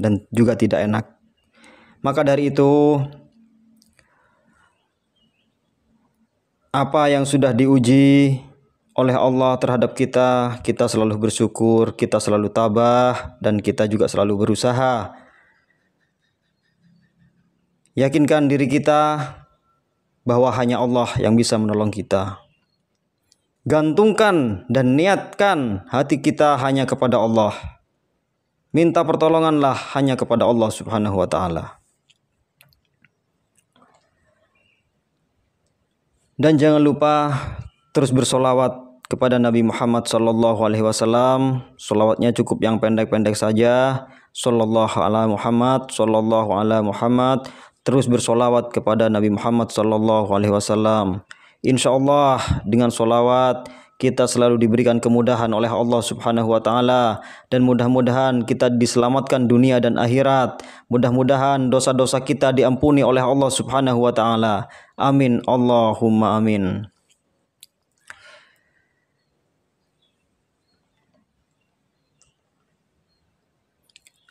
dan juga tidak enak. Maka dari itu, apa yang sudah diuji oleh Allah terhadap kita, kita selalu bersyukur, kita selalu tabah, dan kita juga selalu berusaha. Yakinkan diri kita bahwa hanya Allah yang bisa menolong kita. Gantungkan dan niatkan hati kita hanya kepada Allah. Minta pertolonganlah hanya kepada Allah Subhanahu wa ta'ala. Dan jangan lupa terus bersolawat kepada Nabi Muhammad sallallahu alaihi wasallam. Solawatnya cukup yang pendek-pendek saja. Sallallahu ala Muhammad, sallallahu ala Muhammad. Terus bersolawat kepada Nabi Muhammad sallallahu alaihi wasallam. Insyaallah dengan solawat kita selalu diberikan kemudahan oleh Allah Subhanahu wa ta'ala, dan mudah-mudahan kita diselamatkan dunia dan akhirat. Mudah-mudahan dosa-dosa kita diampuni oleh Allah Subhanahu wa ta'ala. Amin, Allahumma amin.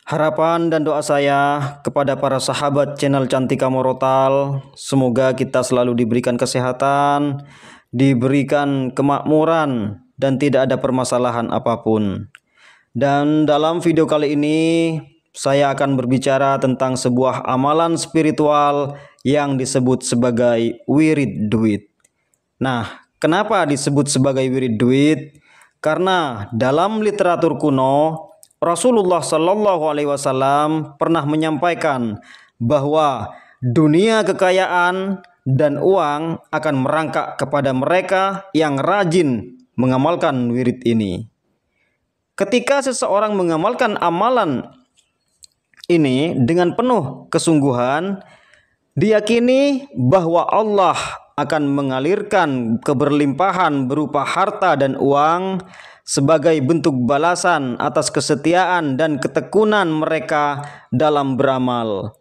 Harapan dan doa saya kepada para sahabat channel Cantika Morotal, semoga kita selalu diberikan kesehatan, diberikan kemakmuran, dan tidak ada permasalahan apapun. Dan dalam video kali ini saya akan berbicara tentang sebuah amalan spiritual yang disebut sebagai wirid duit. Nah, kenapa disebut sebagai wirid duit? Karena dalam literatur kuno Rasulullah Shallallahu Alaihi Wasallam pernah menyampaikan bahwa dunia kekayaan dan uang akan merangkak kepada mereka yang rajin mengamalkan wirid ini. Ketika seseorang mengamalkan amalan ini dengan penuh kesungguhan, diyakini bahwa Allah akan mengalirkan keberlimpahan berupa harta dan uang sebagai bentuk balasan atas kesetiaan dan ketekunan mereka dalam beramal.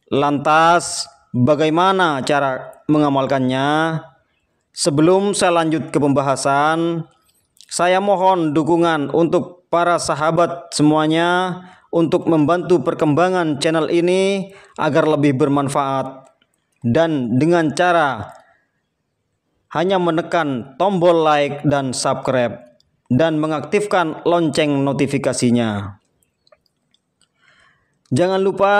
Lantas, bagaimana cara mengamalkannya? Sebelum saya lanjut ke pembahasan, saya mohon dukungan untuk para sahabat semuanya untuk membantu perkembangan channel ini agar lebih bermanfaat, dan dengan cara hanya menekan tombol like dan subscribe dan mengaktifkan lonceng notifikasinya. Jangan lupa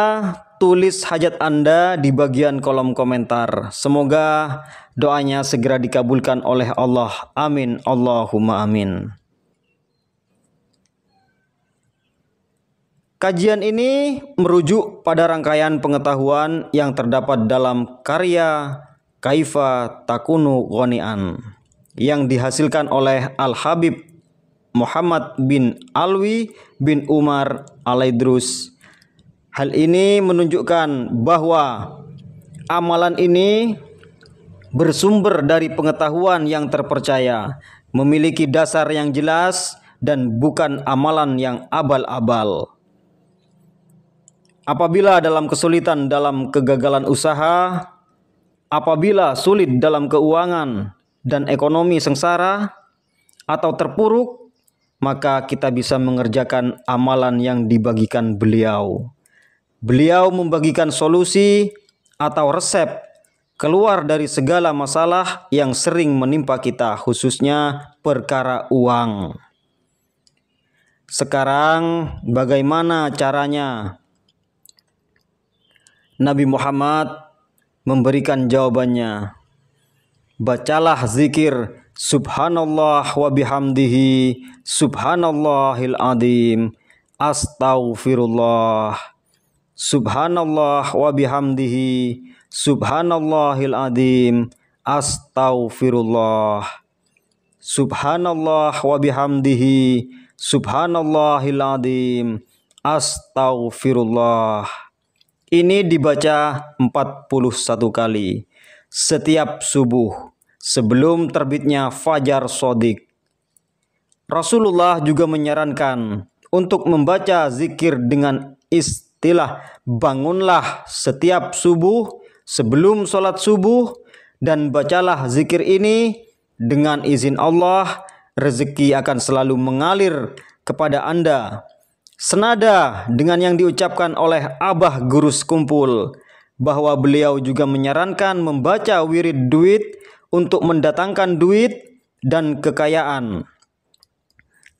tulis hajat Anda di bagian kolom komentar. Semoga doanya segera dikabulkan oleh Allah. Amin, Allahumma amin. Kajian ini merujuk pada rangkaian pengetahuan yang terdapat dalam karya Kaifa Takunu Ghanian yang dihasilkan oleh Al-Habib Muhammad bin Alwi bin Umar Al-Idrus. Hal ini menunjukkan bahwa amalan ini bersumber dari pengetahuan yang terpercaya, memiliki dasar yang jelas, dan bukan amalan yang abal-abal. Apabila dalam kesulitan dalam kegagalan usaha, apabila sulit dalam keuangan dan ekonomi sengsara atau terpuruk, maka kita bisa mengerjakan amalan yang dibagikan beliau. Beliau membagikan solusi atau resep keluar dari segala masalah yang sering menimpa kita, khususnya perkara uang. Sekarang bagaimana caranya? Nabi Muhammad memberikan jawabannya. Bacalah zikir Subhanallah wa bihamdihi Subhanallahil azim Astaghfirullah. Subhanallah wa bihamdihi Subhanallahil azim Astaghfirullah. Subhanallah wa bihamdihi Subhanallahil azim Astaghfirullah. Ini dibaca 41 kali setiap subuh sebelum terbitnya fajar shodiq. Rasulullah juga menyarankan untuk membaca zikir dengan istilah bangunlah setiap subuh sebelum sholat subuh, dan bacalah zikir ini. Dengan izin Allah, rezeki akan selalu mengalir kepada Anda. senada dengan yang diucapkan oleh Abah Guru Sekumpul, bahwa beliau juga menyarankan membaca wirid duit untuk mendatangkan duit dan kekayaan.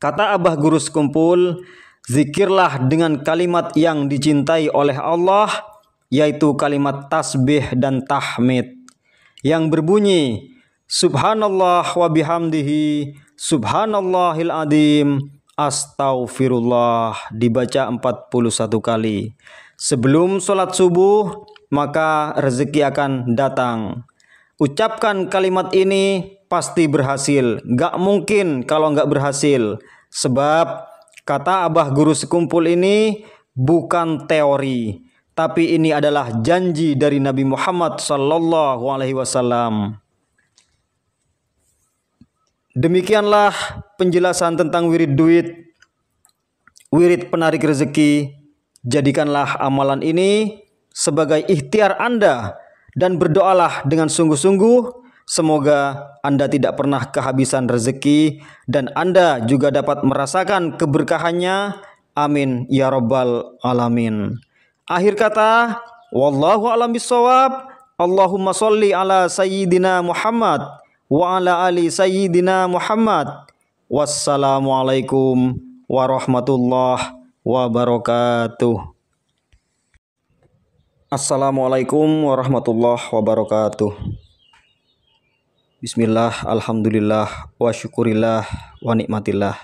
Kata Abah Guru Sekumpul, zikirlah dengan kalimat yang dicintai oleh Allah, yaitu kalimat tasbih dan tahmid, yang berbunyi Subhanallah wa bihamdihi, Subhanallahil adzim, astaghfirullah, dibaca 41 kali. Sebelum sholat subuh, maka rezeki akan datang. Ucapkan kalimat ini pasti berhasil. Gak mungkin kalau gak berhasil. Sebab kata Abah Guru Sekumpul ini bukan teori, tapi ini adalah janji dari Nabi Muhammad SAW. Demikianlah penjelasan tentang wirid duit, wirid penarik rezeki. Jadikanlah amalan ini sebagai ikhtiar Anda dan berdoalah dengan sungguh-sungguh. Semoga Anda tidak pernah kehabisan rezeki dan Anda juga dapat merasakan keberkahannya. Amin ya rabbal alamin. Akhir kata, wallahu a'lam bishawab. Allahumma sholli ala sayyidina Muhammad wa ala ali sayyidina Muhammad. Wassalamualaikum warahmatullahi wabarakatuh. Assalamualaikum warahmatullahi wabarakatuh. Bismillah, alhamdulillah, wa syukurillah, wa nikmatillah.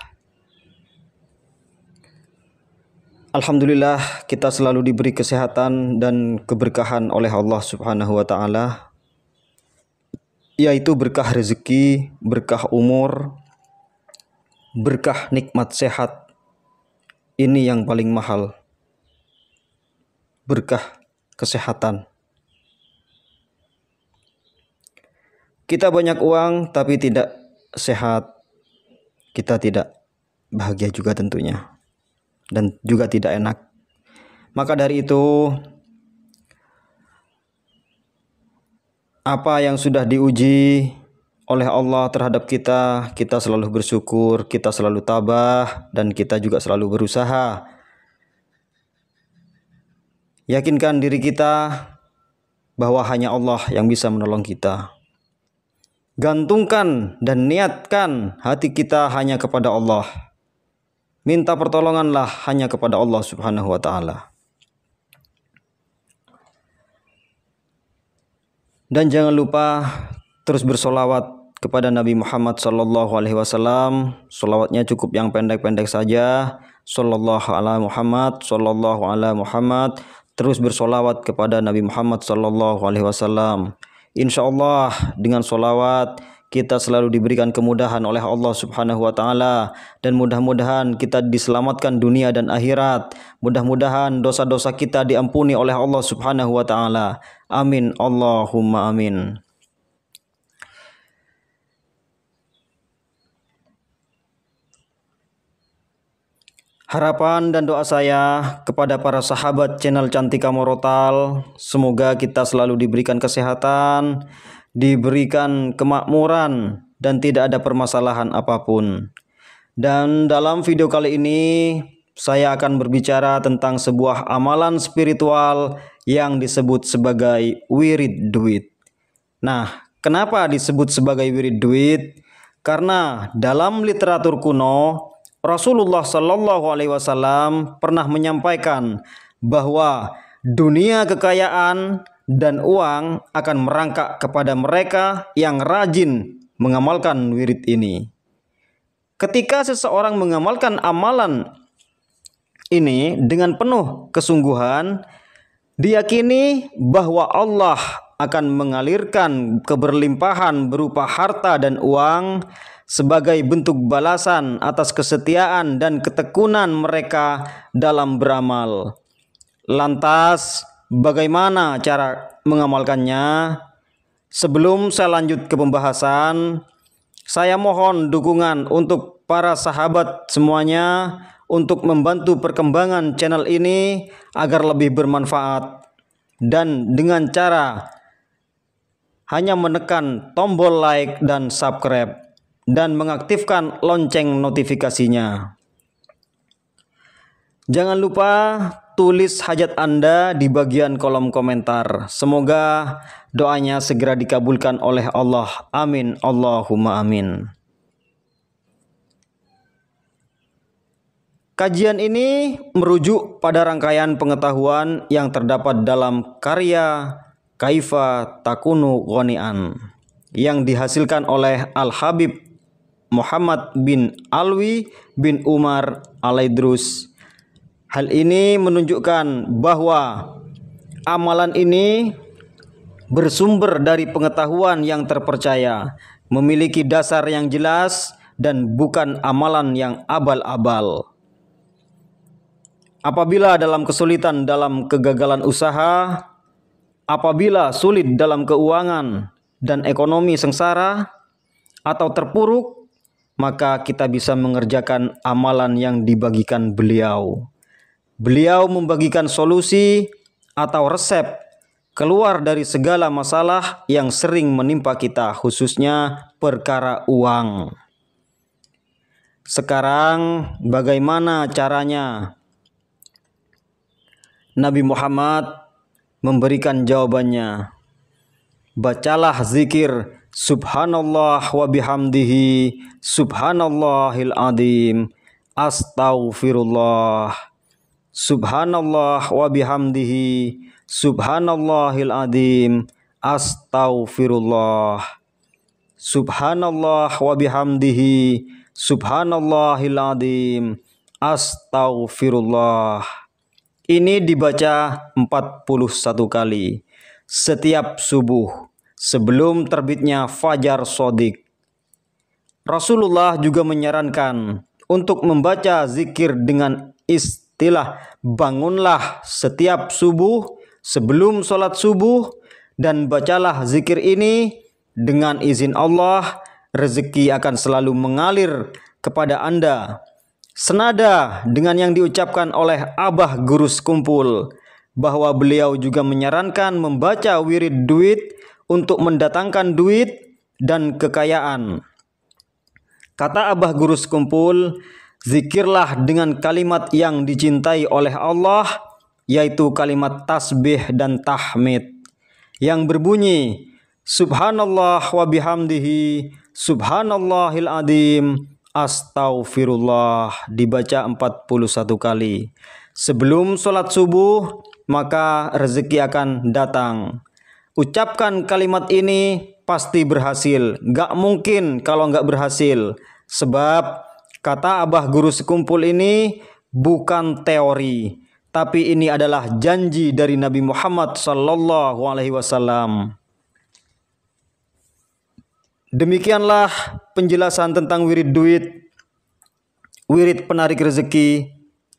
Alhamdulillah, kita selalu diberi kesehatan dan keberkahan oleh Allah Subhanahu wa Ta'ala, yaitu berkah rezeki, berkah umur, berkah nikmat sehat. Ini yang paling mahal, berkah kesehatan. Kita banyak uang tapi tidak sehat, kita tidak bahagia juga tentunya, dan juga tidak enak. Maka dari itu, apa yang sudah diuji oleh Allah terhadap kita, kita selalu bersyukur, kita selalu tabah, dan kita juga selalu berusaha. Yakinkan diri kita bahwa hanya Allah yang bisa menolong kita. Gantungkan dan niatkan hati kita hanya kepada Allah. Minta pertolonganlah hanya kepada Allah Subhanahu wa Ta'ala. Dan jangan lupa terus bersolawat kepada Nabi Muhammad SAW. Solawatnya cukup yang pendek-pendek saja. Sallallahu ala Muhammad, sallallahu ala Muhammad. Terus bersolawat kepada Nabi Muhammad SAW. Insya Allah dengan solawat kita selalu diberikan kemudahan oleh Allah Subhanahu wa Ta'ala, dan mudah-mudahan kita diselamatkan dunia dan akhirat. Mudah-mudahan dosa-dosa kita diampuni oleh Allah Subhanahu wa Ta'ala. Amin Allahumma amin. Harapan dan doa saya kepada para sahabat channel Cantika Morotal, semoga kita selalu diberikan kesehatan, diberikan kemakmuran, dan tidak ada permasalahan apapun. Dan dalam video kali ini saya akan berbicara tentang sebuah amalan spiritual yang disebut sebagai wirid duit. Nah, kenapa disebut sebagai wirid duit? Karena dalam literatur kuno Rasulullah SAW pernah menyampaikan bahwa dunia kekayaan dan uang akan merangkak kepada mereka yang rajin mengamalkan wirid ini. Ketika seseorang mengamalkan amalan ini dengan penuh kesungguhan, diyakini bahwa Allah akan mengalirkan keberlimpahan berupa harta dan uang sebagai bentuk balasan atas kesetiaan dan ketekunan mereka dalam beramal. Lantas, bagaimana cara mengamalkannya? Sebelum saya lanjut ke pembahasan, saya mohon dukungan untuk para sahabat semuanya untuk membantu perkembangan channel ini agar lebih bermanfaat, dan dengan cara hanya menekan tombol like dan subscribe dan mengaktifkan lonceng notifikasinya. Jangan lupa tulis hajat Anda di bagian kolom komentar. Semoga doanya segera dikabulkan oleh Allah. Amin. Allahumma amin. Kajian ini merujuk pada rangkaian pengetahuan yang terdapat dalam karya Kaifa Takunu Ghanian yang dihasilkan oleh Al-Habib Muhammad bin Alwi bin Umar Al-Idrus. Hal ini menunjukkan bahwa amalan ini bersumber dari pengetahuan yang terpercaya, memiliki dasar yang jelas, dan bukan amalan yang abal-abal. Apabila dalam kesulitan dalam kegagalan usaha, apabila sulit dalam keuangan dan ekonomi sengsara atau terpuruk, maka kita bisa mengerjakan amalan yang dibagikan beliau. Beliau membagikan solusi atau resep keluar dari segala masalah yang sering menimpa kita, khususnya perkara uang. Sekarang bagaimana caranya? Nabi Muhammad memberikan jawabannya. Bacalah zikir Subhanallah wa bihamdihi Subhanallahil azim Astaghfirullah. Subhanallah wa bihamdihi Subhanallahil azim Astaghfirullah. Subhanallah wa bihamdihi Subhanallahil azim Astaghfirullah. Ini dibaca 41 kali setiap subuh sebelum terbitnya fajar shodiq. Rasulullah juga menyarankan untuk membaca zikir dengan istilah bangunlah setiap subuh sebelum sholat subuh, dan bacalah zikir ini. Dengan izin Allah, rezeki akan selalu mengalir kepada Anda. Senada dengan yang diucapkan oleh Abah Guru Sekumpul, bahwa beliau juga menyarankan membaca wirid duit untuk mendatangkan duit dan kekayaan. Kata Abah Guru Sekumpul, zikirlah dengan kalimat yang dicintai oleh Allah, yaitu kalimat tasbih dan tahmid yang berbunyi Subhanallah wa bihamdihi Subhanallahil azim Astaghfirullah, dibaca 41 kali. Sebelum sholat subuh, maka rezeki akan datang. Ucapkan kalimat ini pasti berhasil. Gak mungkin kalau gak berhasil. Sebab kata Abah Guru Sekumpul ini bukan teori, tapi ini adalah janji dari Nabi Muhammad SAW. Demikianlah penjelasan tentang wirid duit, wirid penarik rezeki.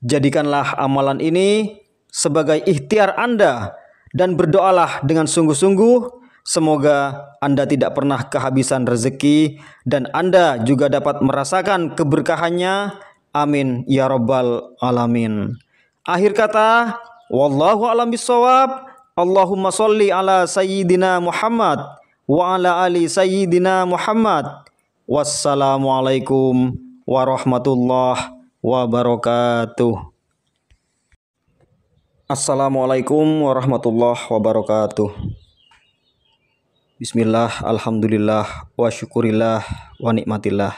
Jadikanlah amalan ini sebagai ikhtiar Anda dan berdoalah dengan sungguh-sungguh. Semoga Anda tidak pernah kehabisan rezeki dan Anda juga dapat merasakan keberkahannya. Amin ya rabbal alamin. Akhir kata, wallahu a'lam bishawab. Allahumma sholli ala sayyidina Muhammad wa ala ali sayyidina Muhammad. Wassalamualaikum warahmatullahi wabarakatuh. Assalamualaikum warahmatullahi wabarakatuh. Bismillah, alhamdulillah, wa syukurillah, wa nikmatillah.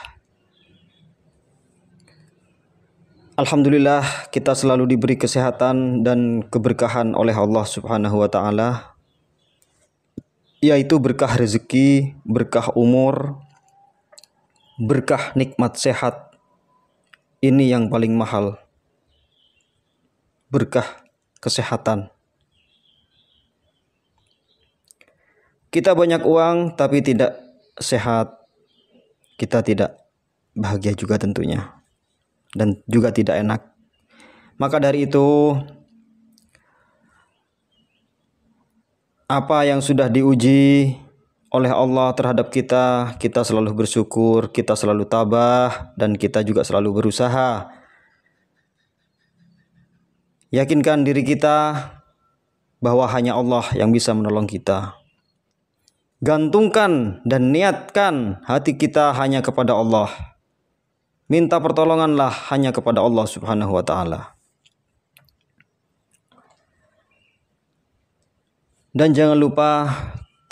Alhamdulillah, kita selalu diberi kesehatan dan keberkahan oleh Allah Subhanahu wa ta'ala, yaitu berkah rezeki, berkah umur, berkah nikmat sehat. Ini yang paling mahal, berkah kesehatan. Kita banyak uang tapi tidak sehat, kita tidak bahagia juga tentunya, dan juga tidak enak. Maka dari itu, apa yang sudah diuji oleh Allah terhadap kita, kita selalu bersyukur, kita selalu tabah, dan kita juga selalu berusaha. Yakinkan diri kita bahwa hanya Allah yang bisa menolong kita. Gantungkan dan niatkan hati kita hanya kepada Allah. Minta pertolonganlah hanya kepada Allah Subhanahu wa ta'ala. Dan jangan lupa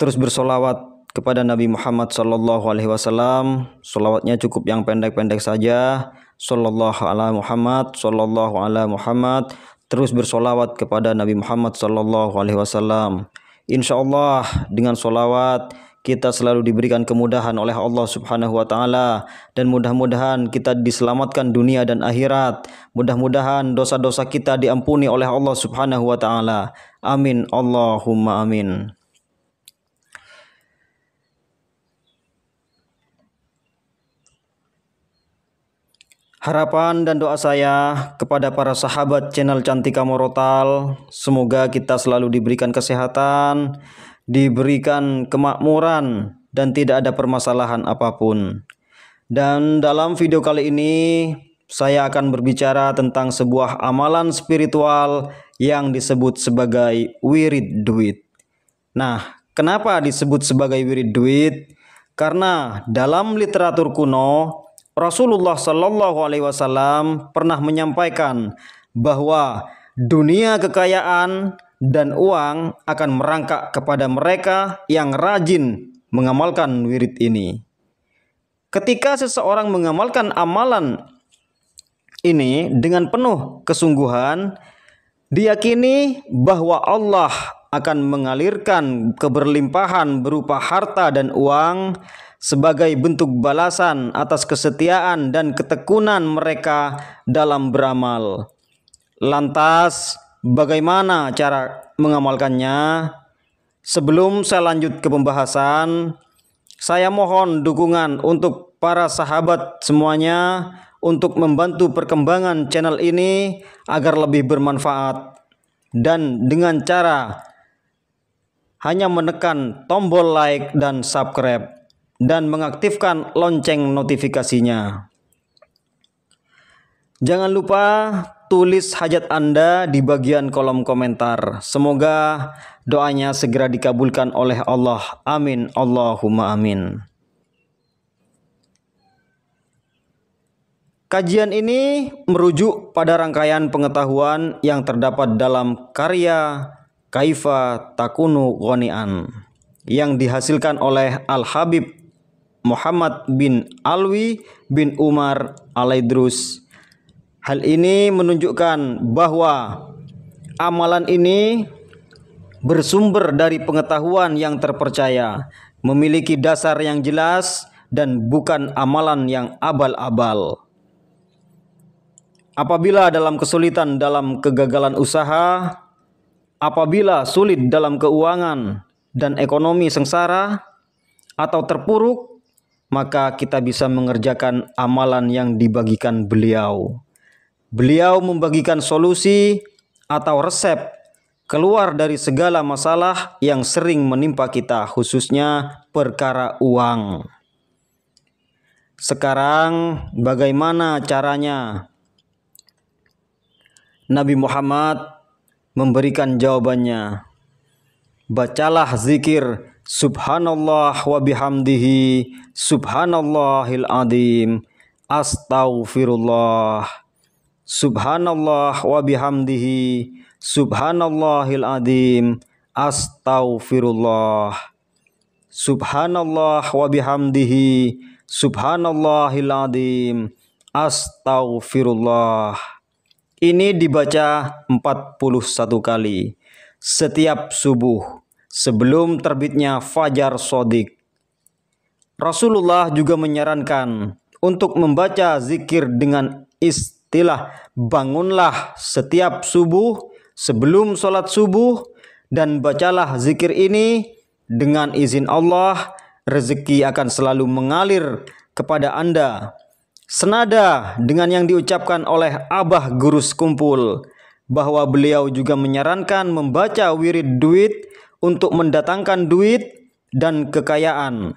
terus bersolawat kepada Nabi Muhammad SAW. Solawatnya cukup yang pendek-pendek saja. Sallallahu ala Muhammad, sallallahu ala Muhammad. Terus bersolawat kepada Nabi Muhammad SAW. Insya Allah dengan solawat kita selalu diberikan kemudahan oleh Allah Subhanahu wa Ta'ala, dan mudah-mudahan kita diselamatkan dunia dan akhirat. Mudah-mudahan dosa-dosa kita diampuni oleh Allah Subhanahu wa Ta'ala. Amin, Allahumma amin. Harapan dan doa saya kepada para sahabat channel Cantika Morotal, semoga kita selalu diberikan kesehatan, diberikan kemakmuran, dan tidak ada permasalahan apapun. Dan dalam video kali ini saya akan berbicara tentang sebuah amalan spiritual yang disebut sebagai wirid duit. Nah, kenapa disebut sebagai wirid duit? Karena dalam literatur kuno Rasulullah Shallallahu Alaihi Wasallam pernah menyampaikan bahwa dunia kekayaan dan uang akan merangkak kepada mereka yang rajin mengamalkan wirid ini. Ketika seseorang mengamalkan amalan ini dengan penuh kesungguhan, diyakini bahwa Allah akan mengalirkan keberlimpahan berupa harta dan uang sebagai bentuk balasan atas kesetiaan dan ketekunan mereka dalam beramal. Lantas, bagaimana cara mengamalkannya? Sebelum saya lanjut ke pembahasan, saya mohon dukungan untuk para sahabat semuanya untuk membantu perkembangan channel ini agar lebih bermanfaat, dan dengan cara hanya menekan tombol like dan subscribe dan mengaktifkan lonceng notifikasinya. Jangan lupa tulis hajat Anda di bagian kolom komentar. Semoga doanya segera dikabulkan oleh Allah. Amin, Allahumma amin. Kajian ini merujuk pada rangkaian pengetahuan yang terdapat dalam karya Kaifa Takunu Ghanian yang dihasilkan oleh Al-Habib Muhammad bin Alwi bin Umar Al-Idrus. Hal ini menunjukkan bahwa amalan ini bersumber dari pengetahuan yang terpercaya, memiliki dasar yang jelas, dan bukan amalan yang abal-abal. Apabila dalam kesulitan dalam kegagalan usaha, apabila sulit dalam keuangan dan ekonomi sengsara atau terpuruk, maka kita bisa mengerjakan amalan yang dibagikan beliau. Beliau membagikan solusi atau resep keluar dari segala masalah yang sering menimpa kita, khususnya perkara uang. Sekarang bagaimana caranya? Nabi Muhammad memberikan jawabannya. Bacalah zikir Subhanallah wa bihamdihi Subhanallahil azim Astaghfirullah. Subhanallah wa bihamdihi Subhanallahil azim Astaghfirullah. Subhanallah wa bihamdihi Subhanallahil azim Astaghfirullah. Ini dibaca 41 kali setiap subuh sebelum terbitnya fajar shodiq. Rasulullah juga menyarankan untuk membaca zikir dengan istilah bangunlah setiap subuh sebelum sholat subuh, dan bacalah zikir ini dengan izin Allah, rezeki akan selalu mengalir kepada Anda. Senada dengan yang diucapkan oleh Abah Guru Sekumpul, bahwa beliau juga menyarankan membaca wirid duit untuk mendatangkan duit dan kekayaan.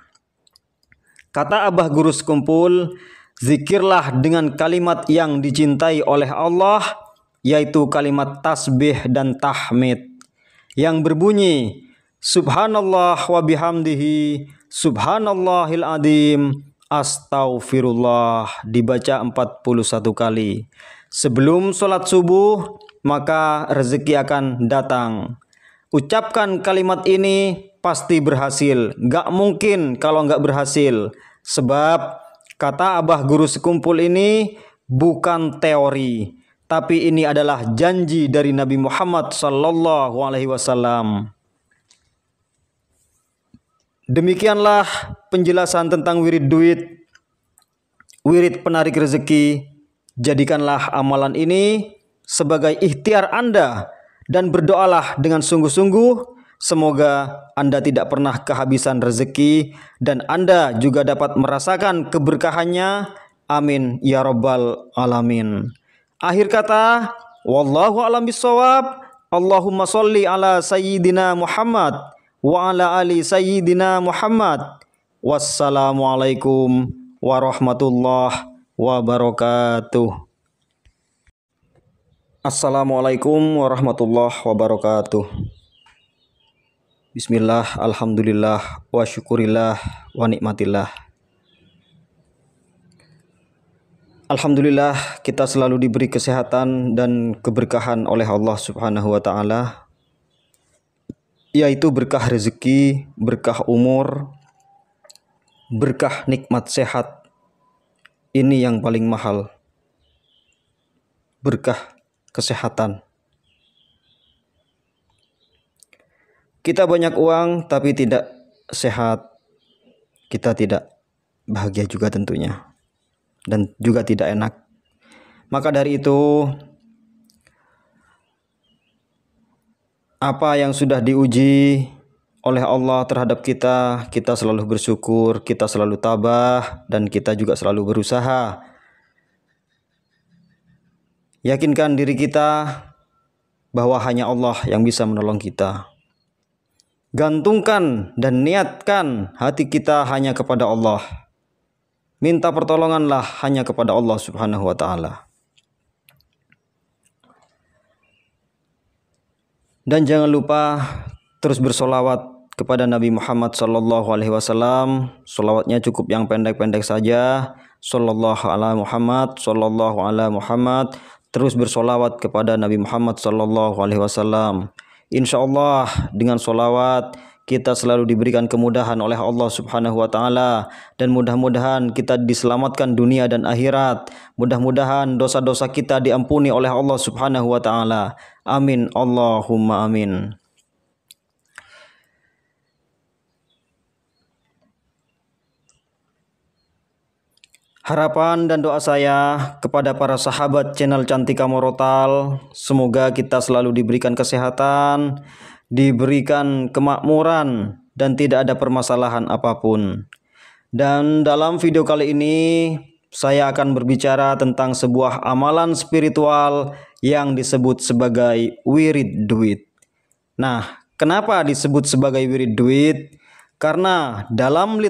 Kata Abah Guru Sekumpul, zikirlah dengan kalimat yang dicintai oleh Allah, yaitu kalimat tasbih dan tahmid, yang berbunyi Subhanallah wa bihamdihi Subhanallahil azim Astaghfirullah, dibaca 41 kali. Sebelum sholat subuh, maka rezeki akan datang. Ucapkan kalimat ini pasti berhasil. Gak mungkin kalau gak berhasil. Sebab kata Abah Guru Sekumpul ini bukan teori, tapi ini adalah janji dari Nabi Muhammad SAW. Demikianlah penjelasan tentang wirid duit, wirid penarik rezeki. Jadikanlah amalan ini sebagai ikhtiar Anda dan berdoalah dengan sungguh-sungguh. Semoga Anda tidak pernah kehabisan rezeki dan Anda juga dapat merasakan keberkahannya. Amin ya rabbal alamin. Akhir kata, wallahu a'lam bishawab. Allahumma sholli ala sayyidina Muhammad wa ala ali sayyidina Muhammad. Wassalamualaikum warahmatullahi wabarakatuh. Assalamualaikum warahmatullahi wabarakatuh. Bismillah, alhamdulillah, wa syukurillah, wa nikmatillah. Alhamdulillah, kita selalu diberi kesehatan dan keberkahan oleh Allah Subhanahu wa Ta'ala, yaitu berkah rezeki, berkah umur, berkah nikmat sehat. Ini yang paling mahal, berkah kesehatan. Kita banyak uang tapi tidak sehat, kita tidak bahagia juga tentunya, dan juga tidak enak. Maka dari itu, apa yang sudah diuji oleh Allah terhadap kita, kita selalu bersyukur, kita selalu tabah, dan kita juga selalu berusaha. Yakinkan diri kita bahwa hanya Allah yang bisa menolong kita. Gantungkan dan niatkan hati kita hanya kepada Allah. Minta pertolonganlah hanya kepada Allah Subhanahu wa Ta'ala. Dan jangan lupa terus bersolawat kepada Nabi Muhammad SAW. Solawatnya cukup yang pendek-pendek saja. Sallallahu ala Muhammad, sallallahu ala Muhammad. Terus bersolawat kepada Nabi Muhammad SAW. Insya Allah dengan solawat kita selalu diberikan kemudahan oleh Allah Subhanahu wa Ta'ala, dan mudah-mudahan kita diselamatkan dunia dan akhirat. Mudah-mudahan dosa-dosa kita diampuni oleh Allah Subhanahu wa Ta'ala. Amin Allahumma amin. Harapan dan doa saya kepada para sahabat channel Cantika Morotal, semoga kita selalu diberikan kesehatan, diberikan kemakmuran, dan tidak ada permasalahan apapun. Dan dalam video kali ini saya akan berbicara tentang sebuah amalan spiritual yang disebut sebagai wirid duit. Nah, kenapa disebut sebagai wirid duit? Karena dalam